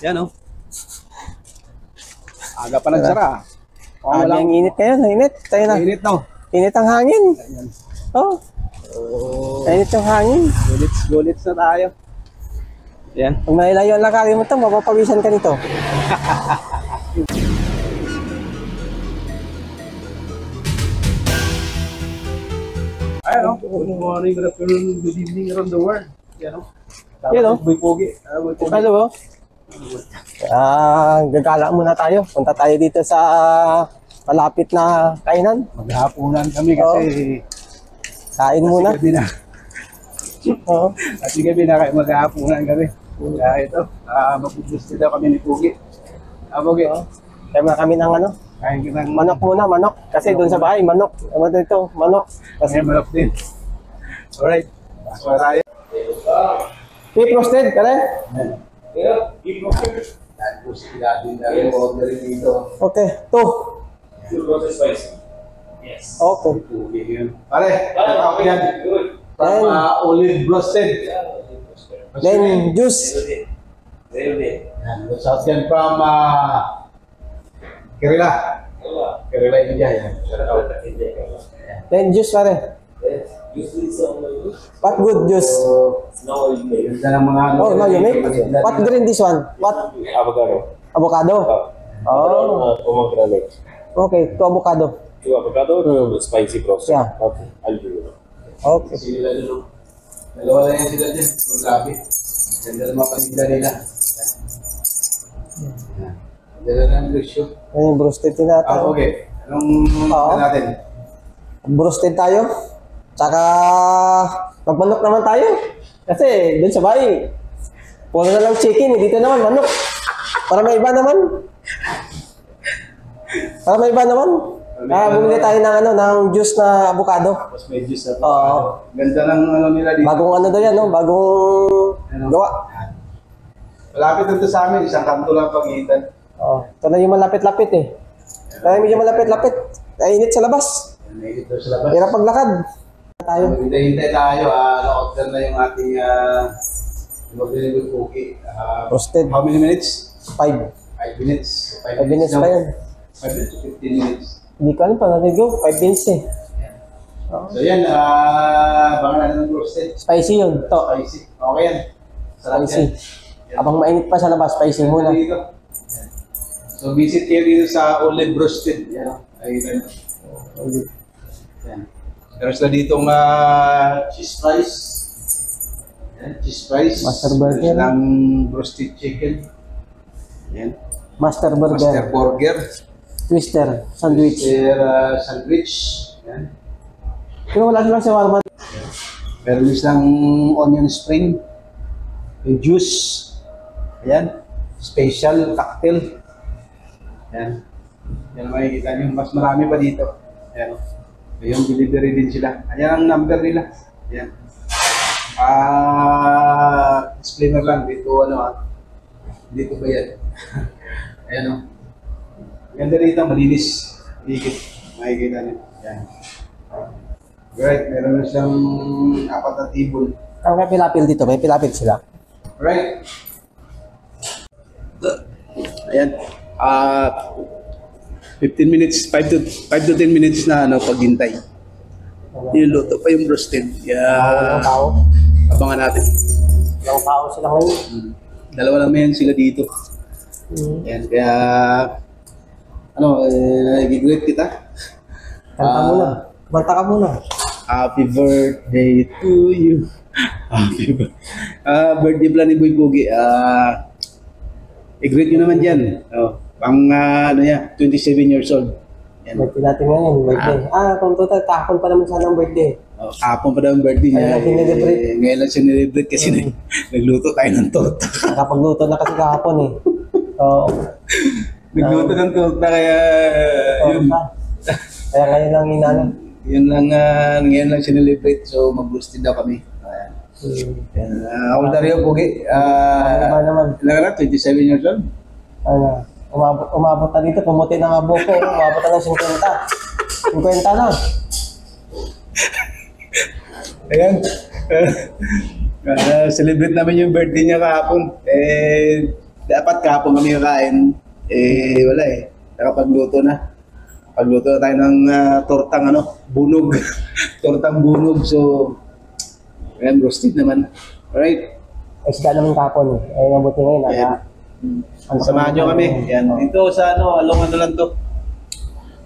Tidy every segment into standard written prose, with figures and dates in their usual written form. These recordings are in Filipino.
Yan o. Aga pa nagsara. Aga ang init ngayon, init. Tayo na. Init no. Init ang hangin. Oh. Init yung hangin. Bullets na tayo. Yan. Pag mailayo ang lakarin mo ito, mapapawisan ka nito. Ayan o. Good morning, good afternoon, good evening around the world. Yan o. Yan o. Boy Pogi. Hello. Gagala muna tayo. Punta tayo dito sa malapit na kainan. Maghapunan kami kasi Kain muna. gabi na. Oo. Kasi gabi na kayo maghapunan kami. Kaya ito, mapupusti daw kami ni Pogi. Pogi. Kaya na kami ng ano, Kain kita ng manok muna, manok. Kasi doon sa bahay, manok. Ano dito, manok. Kasi manok din. Alright. Pasok tayo. Beef roasted, kare? Yeah, keep walking. Dahil po sila din dahil orderin dito. Okay, 2. Two roasted spicy. Yes. Okay. Pogi yun. Pare, ako yan. Then, Olive roasted. then juice. Very Yan, shout yan from Kerala. Kerala, India yan. Then juice, pare. What good juice? Ganda ng mga ano. Oh, no, you make? What green this one? What? Avocado. Avocado? Oh. Pomegranate. Okay, 2 avocado. 2 avocado, spicy process. Yeah. Okay, I'll do it. Okay. Sila dito. Dalawa na yan sila dyan. Oh, grabe. Ganda ng mga paninda nila. Ganda ng presyo. Yan yung roasted din natin. Okay. Anong natin? Roasted tayo. Tsaka, magmanok naman tayo. Kasi, dun sa bahay, puro na lang chicken, dito naman manok. Para may iba naman. Para may iba naman. Bumili tayo ng ano, ng juice na avocado. Tapos may juice na Oo. Ganda ng ano nila dito. Bagong ano daw yan, no? Bagong gawa. Malapit dito sa amin. Isang kanto lang pagitan. Oh, ito na yung malapit-lapit eh. Kaya medyo malapit-lapit. Init sa labas. May ito sa labas. Hirap paglakad. Tayo. Hintay-hintay tayo. Na-order na yung ating mag-deliver cookie. Roasted. How many minutes? 5. 5 minutes. 5 minutes pa yan. 5 minutes to 15 minutes. Hindi ko alam pa narinig 5 minutes eh. So yan, baka natin ng roasted. Spicy yun. To. Spicy. Okay yan. Sarap Spicy. yan. Habang mainit pa sa labas, spicy muna. Dito. Yan. So visit kayo dito sa Olive Roasted. Yan. Ayun. Yan. Meron sila ditong cheese fries. Yan, cheese fries. Master burger. Meron silang roasted chicken. Yan. Master burger. Master burger. Twister. Sandwich. Master sandwich. Yan. Pero wala silang shawarma. Meron silang onion spring. Yung juice. Ayan. Special cocktail. Yan. Yan makikita nyo. Mas marami pa dito. Ayan. Yung delivery din sila. Ayan ang number nila. Ayan. Disclaimer lang. Dito dito ba yan? Ayan o. Ganda rito. Malinis. Higit. Makikita nyo. Ayan. Right. Meron na silang 4 na table. Ang may pilapil dito, may pilapil sila. Right. Ayan. 15 minutes, 5 to 10 minutes na paghintay. Niluto pa yung roasted. Walang tao. Abangan natin. Walang tao sila ngayon. Dalawa lang yan sila dito. Ayan, kaya i-greet kita. Kanta muna. Kanta ka muna. Happy birthday to you. Happy birthday pala ni Boy Pogi. I-greet nyo naman dyan. Pang 27 years old. Yan. Birthday natin ngayon, birthday. Kung total, kahapon pa naman sana ang birthday. Kahapon pa daw ang birthday niya. Ngayon lang sinelebrate. Ngayon lang sinelebrate kasi nagluto tayo ng torta. Nakapagluto na kasi kahapon eh. Oo. Nagluto ng torta kaya yun. Kaya ngayon lang inano. Yun lang, ngayon lang sinelebrate. So mag-roasted daw kami. Ayan. Ako na rin yung Pogi. Ano naman? Ilan ka na? 27 years old? Ano? Umabot na dito, pumuti na nga buko. Umabot na ng 50. 50 na. Ayan. Celebrate namin yung birthday niya kahapon. Dapat kahapon kami kakain, wala eh. Nakapagluto na. Pagluto na tayo ng tortang bunog. Tortang bunog. So, ayan, roasted naman. Alright. Isda naman kapon. Ay, mabuti ngayon. Ayan. Samahan nyo kami. Yan. Dito sa along lang to.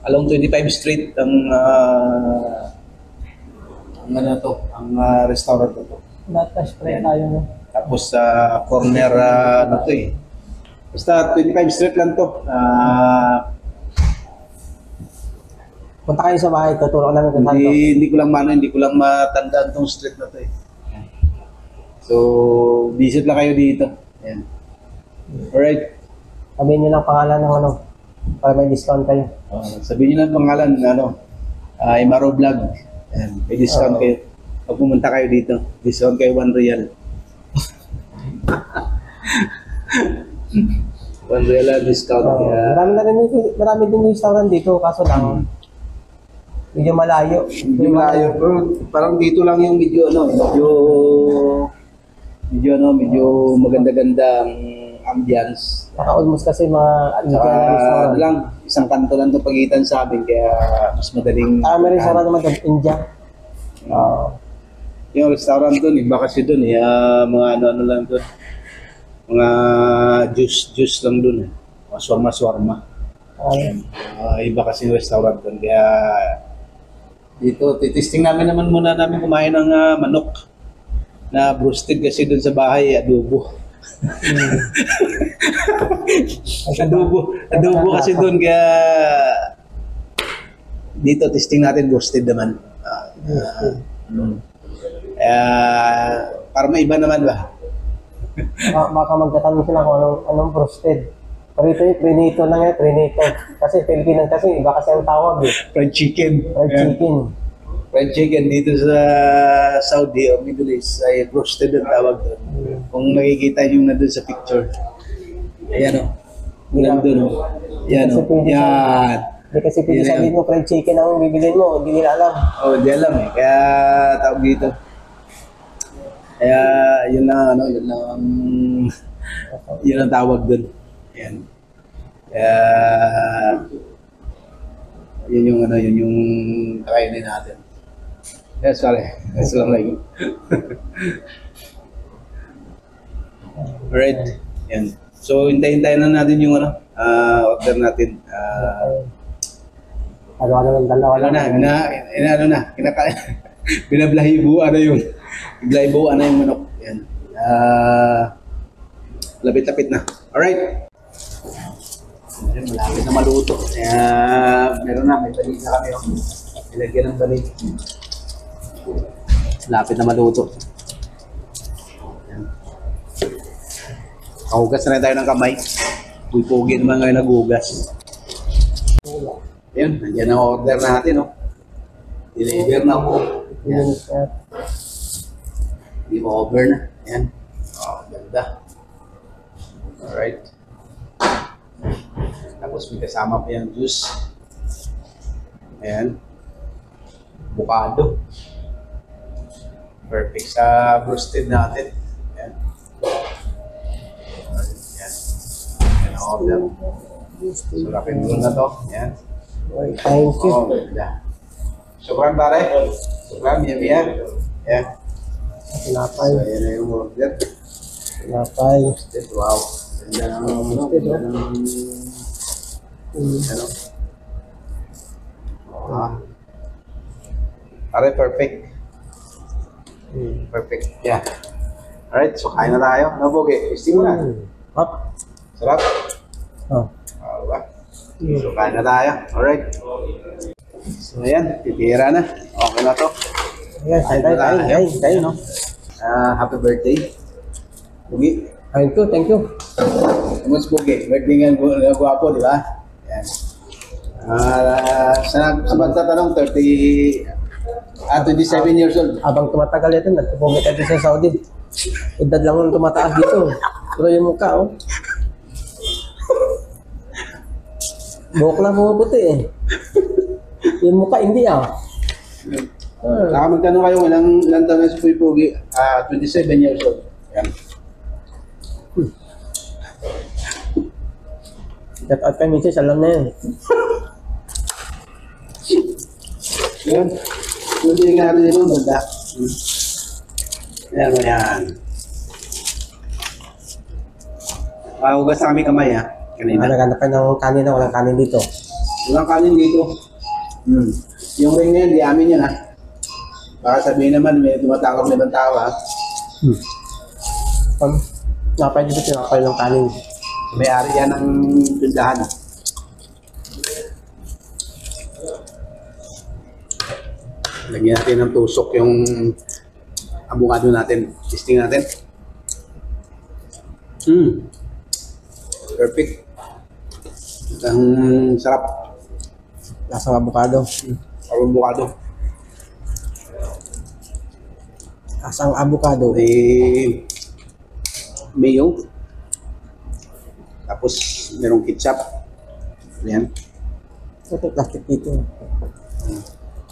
Along 25 Street ang restaurant na to. Lahat na spray tayo no. Tapos sa corner to eh. Basta 25 Street lang to. Punta kayo sa bahay, tuturo namin kung saan to. Hindi ko lang matandaan tong street na to eh. So, visit lang kayo dito. Ayan. Alright. Sabihin nyo lang pangalan ng para may discount kayo. Sabihin nyo lang pangalan, Imaro Vlog. Ayan, may discount kayo. Pag pumunta kayo dito, discount kayo 1 real. 1 real ang discount. Marami din restaurant dito, kaso lang, medyo malayo. Medyo malayo. Pero parang dito lang yung medyo maganda-ganda ang ambience. Almost kasi mga Saka isang kanto lang ito pagitan sa amin, kaya mas madaling... may restaurant naman doon, India. Yung restaurant doon, iba kasi doon mga ano lang doon. Mga juice lang doon eh. Mga swarma. Iba kasi yung restaurant doon, kaya dito, titisting namin kumain ng manok na roasted kasi doon sa bahay, adobo. adobo kasi doon, kaya dito testing natin roasted naman. Para maiba naman ba? Baka magtatanong sila kung anong roasted. Pero ito yung trinito lang yan, trinito. Kasi Pilipinan kasi, iba kasi ang tawag eh. Fried chicken. Fried chicken dito sa Saudi o Middle East ay roasted ang tawag doon. Kung nakikita nyo na doon sa picture. Ayan o. Nandun o. Yan o. Yan. Hindi kasi pwede sabihin mo fried chicken ang bibilin mo, hindi nila alam. Hindi alam eh. Kaya tawag dito. Kaya yun ang tawag doon. Yan. Kaya yun yung kakainin natin. Yes, sorry. Assalamualaikum. Alright. Yan. So, hintayin na natin yung order natin. Binablahibuan na yung manok. Yan. Lapit-lapit na. Alright. Yan, malapit na maluto. Kaya, may balik na kami. Ilagyan ng balik. Lapit na maluto. Kahugas na rin tayo ng kamay. Pugi naman ngayon naghugas. Yan, nandiyan ang order natin, no? Deliver na po. Yan. Hindi mo over na. Yan. Ganda. Alright. Tapos may kasama pa yung juice. Ayan. Avocado. Perfect sa roasted natin. Ayan. Ayan. Ayan ang order. Surapin mo na to. Ayan. Thank you. Ganda. Syukran pare. Syukran, miya. Ayan. Tinapay. So, ayan na yung order. Tinapay. Wow. Ganda ng pare, perfect. Perfect. Yeah. Alright, so kain na tayo. No, Boge? Testing mo na. Hot. Sarap. Oh. Diba? So kain na tayo. Alright. So ayan, titira na. Okay na to. Yes, tayo, no? Happy birthday. Boge. Thank you. Mas Boge, birthday nga gwapo, di ba? Yan. Sa magtatanong, 27 years old. Habang tumatagal ito, nagpupumit dito sa Saudi. Edad lang nung tumataas dito. Pero yung mukha, oh. Buhok lang pumuputi eh. Yung mukha, hindi ah. Saka magtanong kayo, ilang taon na si Pogi? 27 years old. Yan. Step out kay Mrs. Alam na yun. Yan. Hindi nga rin ito, ganda. Ayan mo yan. Hugas na kami kamay ha. Kanina. Naghanap ka ng kanin na walang kanin dito. Walang kanin dito. Yung ring na yan, di amin yan ha. Baka sabihin naman, may tumatawag na ibang tao ha. Napay dito sinakay ng kanin. May-ari yan ng tindahan. Lagyan natin ng tusok yung abukado natin. Testing natin. Perfect. Ang sarap. Lasang avocado. Abukado. Lasang avocado. May mayo. Tapos merong ketchup. Ayan. Ito plastic dito.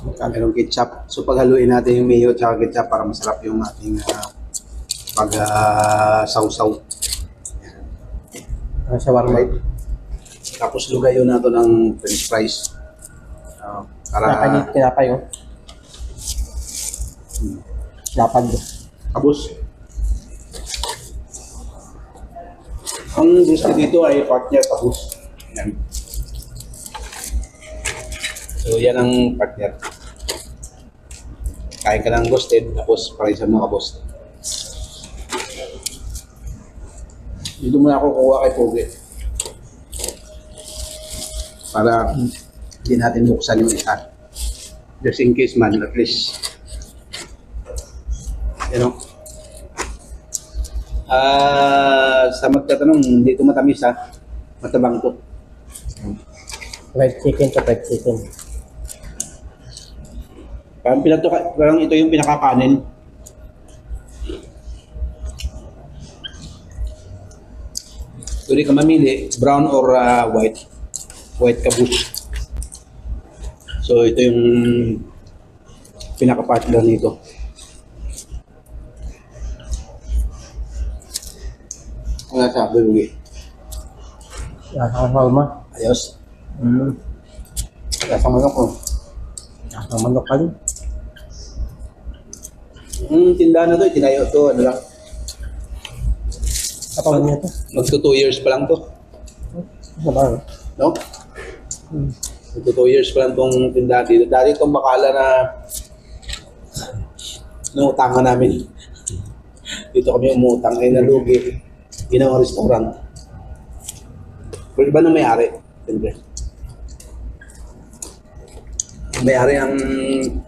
Merong ketchup. So paghaluin natin yung mayo at ketchup para masarap yung ating pag-sausaw. Shawarma. Tapos lugayon nato ng french fries. Tinapay dito, Para tinapay oh. Lapad. tapos ang gusto dito ay partner tapos. Yan. So yan ang partner. Kain ka ng ghosted tapos paraisan mo kabos. Dito muna ako kuha kay Pogi. Para hindi natin buksan yung isa. Just in case man, at least. You know? Sa magtatanong, hindi ito matamis ha. Matabang to. Fried chicken to fried chicken. Parang ito yung pinakakanin. Pwede ka mamili, brown or white. White caboose. So ito yung pinaka-partner nito. Ang sabi mo Lasang shawarma. ayos. Lasang manok oh. Lasang manok pa rin. Tindahan na to, tinayo to, ano lang. Kapag niya to. Magto 2 years pa lang to. Sabang. No? Magto 2 years pa lang tong tindahan dito. Dati itong bakala na inuutangan namin. Dito kami umutang ay nalugi. Ginawang restaurant. Pero iba na may-ari. Siyempre. May-ari ang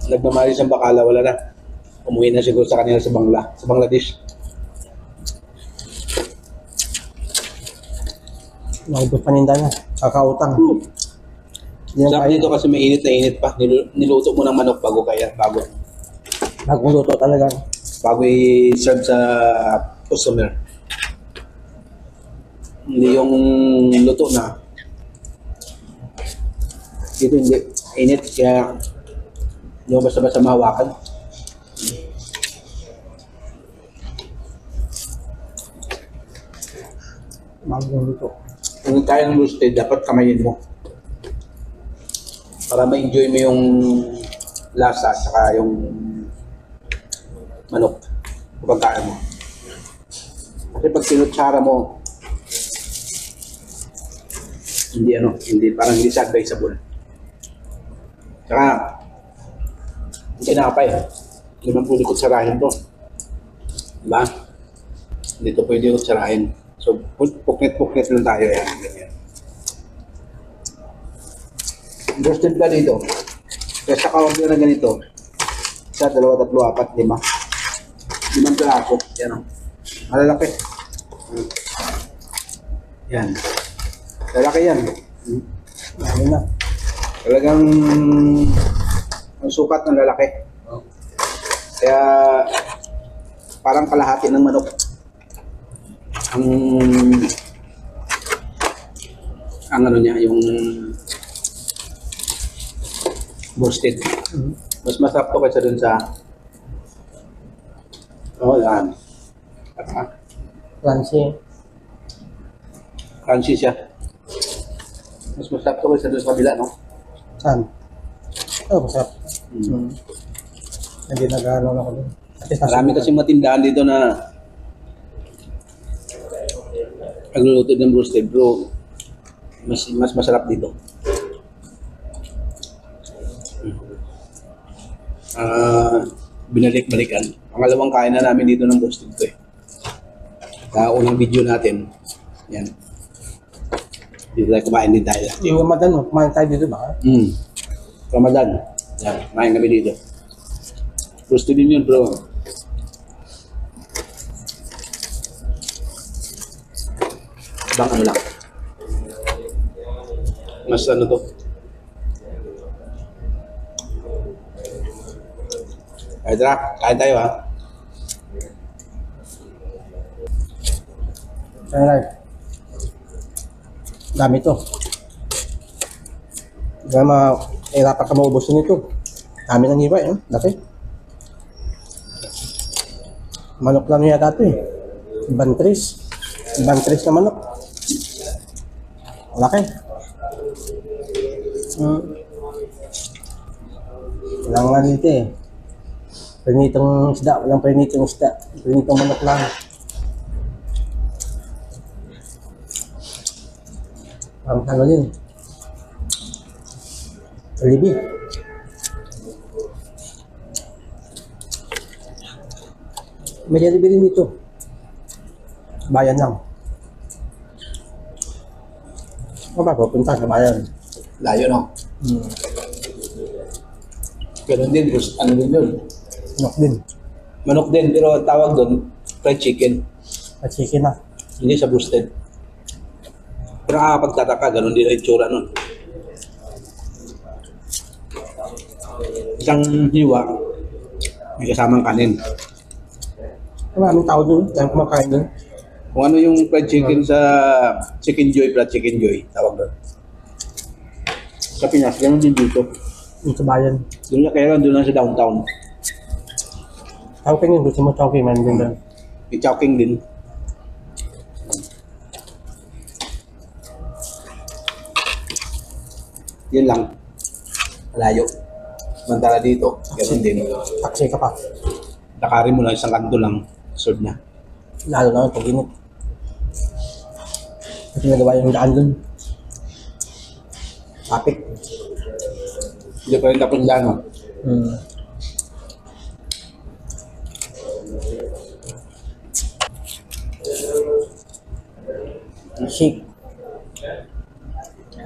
nagmamahal sa bakala, wala na. Umuwi na siguro sa kanila sa Bangladesh. Naubos paninda na. Kakautang. Hindi na Sarap kaya. dito kasi may init na init pa. Niluto mo ng manok bago Bagong luto talaga. bago i-serve sa customer. Hindi yung luto na. Dito hindi. Init kaya hindi mo basta-basta mahawakan. Bagong luto. Kung kaya ng roasted, dapat kamayin mo. Para ma-enjoy mo yung lasa at saka yung manok kapag kain mo. Kasi pag sinutsara mo, hindi parang hindi siya advisable. Saka, tinapay. Hindi man pwede kutsarahin to. Diba? Hindi to pwede kutsarahin. So, puknet-puknet lang tayo. Yan, ganyan. Roasted ka dito. Kaya sa kaunti na ganito. 1, 2, 3, 4, 5. 5 piraso. Yan o. Malalaki. Yan. Lalaki yan. Ano na. Talagang ang sukat ng lalaki. Kaya parang kalahati ng manok. Ang ano niya, yung roasted. Mas masarap to kaysa dun sa yan. Crunchy. Crunchy siya. Mas masarap to kaysa doon sa kabila, no? Saan? Oh, masarap. Hindi nag-ano ako doon. Marami kasi matindahan dito na nagluluto ng roasted bro. Mas masarap dito. Binalik-balikan. Pangalawang kain na namin dito ng roasted ko eh. Sa unang video natin. Yan. Dito tayo kumain din tayo. Yung Ramadan, kumain tayo dito ba? Ramadan. Yan. Kumain kami dito. Roasted din yun bro. Bang ano lang. Mas ano to. Ay, tara. Kain tayo ha. Alright. Dami to. Kaya mahirapan ka maubusin ito. Dami ng iba eh. Dati. Manok lang yata ito eh. Bantris. Bantris na manok. Laki. Walang nga dito eh. Prinitong isda. Walang prinitong isda. Prinitong manok lang. Ang ano din. Alibi. May alibi din dito. Bayan lang. O ba, pupunta sa bayan. Layo no. Ganun din. Ano din yun? Manok din. Manok din. Pero tawag doon, fried chicken. At chicken na. Hindi sa roasted. Pero pagtataka, ganun din ang itsura nun. Isang hiwa, may kasamang kanin. Maraming tao dun. Dahil kumakain dun. Kung ano yung fried chicken sa Chicken Joy, fried Chicken Joy, tawag doon. Sa Pinas, ganun din dito. Yung sa bayan. Doon na kaya doon lang sa downtown. Chowking yun. Gusto mo chowking man din doon. May chowking din. Yun lang. Malayo. Samantala dito, ganun din. Taksi ka pa. Lakarin mo lang isang kanto lang, serve na. Lalo na pag init. Kasi nagawa yung daan dun. Traffic. Hindi pa rin tapos daan, no? Shake.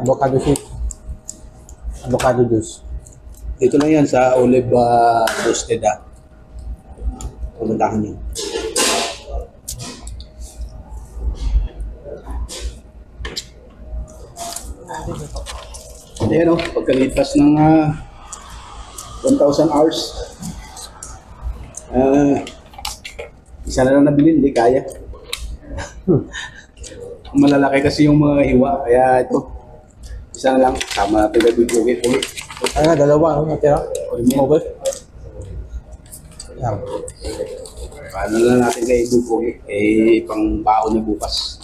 Avocado shake. Avocado juice. Dito lang yan sa Olive Roasted, ha. Pumuntahan nyo. Ayan o, pagkalipas ng 1,000 hours, isa na lang nabili, hindi kaya. Malalaki kasi yung mga hiwa, kaya ito, isa na lang, sama natin nabibigit ulit. Ay nga, dalawa. Ano natira? Mobile. Yan. Paano na natin kay Bukoy, pang baon niya bukas.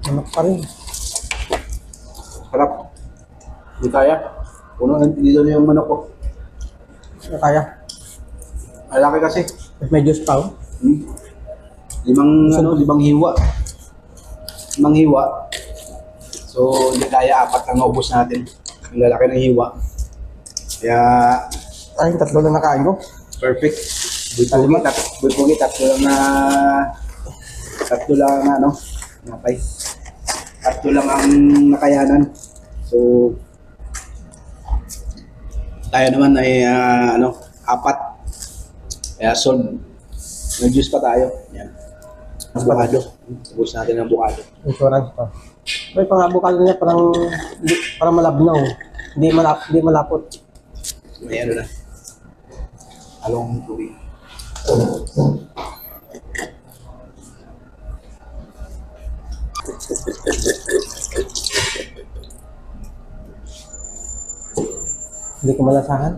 Manok pa rin. Harap. Hindi kaya. Puno dito na yung manok ko. Ano kaya? Malaki kasi. May juice pa oh. Limang hiwa. Limang hiwa. So, hindi kaya, apat lang naubos natin. Ang lalaki ng hiwa. Kaya, Ay, tatlo na nakain ko. perfect. Buipogi, tatlo lang na, ano, napay. Tatlo lang ang nakayanan. So, tayo naman ay, apat. Kaya solve. May juice pa tayo. Yan. Avocado. Ubus natin ang avocado. Insurance pa. May pang-avocado niya parang malabnaw. Hindi malapot. May ano na. Along tubig. Hindi ko malasahan.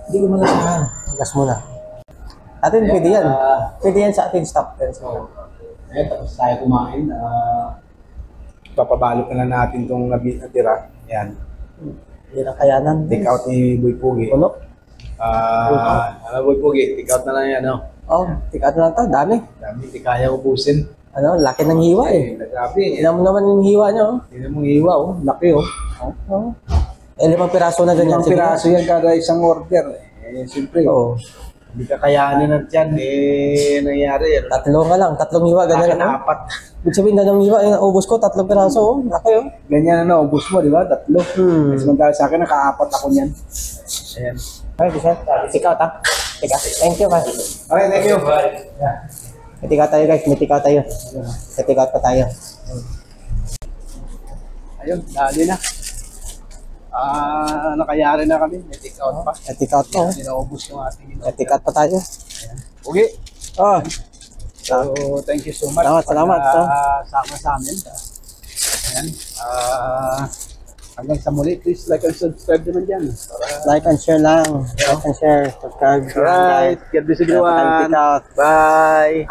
Hindi ko malasahan. Gas muna. Atin, pwede yan. Ah, Pwede yan sa atin stop. eh, tapos tayo kumain. Papabalot na lang natin itong natira. Yan. Hindi na kayanan. Take out ni Boy Pugi. Puno. Boy Pugi, take out na lang yan, no? Oh, tikat na lang to. Dami. Dami, di kaya ubusin. Ano, laki ng hiwa eh. Grabe. Tignan mo naman yung hiwa niya, oh. Tignan mong iwa, oh. Laki, oh. Oh. 5 piraso na ganyan. Isang piraso yan kada isang order. Eh, siyempre, Oo. hindi kakayanin at yan. Nangyari yan. 3 nga lang. 3 hiwa, ganyan. Akin Oh. apat. Ibig sabihin na ng hiwa, ubos ko, 3 piraso, oh. Laki, oh. Ganyan na, ubus mo, di ba? 3. Samantala sa akin, nakaapat ako niyan. Ayan. Okay, Bishan. Tikaw, ta. Tikaw. Thank you, man. Okay, thank you. Yeah. May tikaw tayo, guys. May tikaw tayo. May tikaw pa tayo. Ayun, dali na. Nakayari na kami. May take out pa. May tikaw pa, oh. Hindi naubos yung ating May tikaw pa tayo. Okay. Oh. So, thank you so much. Salamat. Sama sa amin. Ayan. Hanggang sa muli, please like and subscribe naman dyan. Like and share lang. Like and share. Subscribe. Alright. God bless everyone. Tikaw. Bye.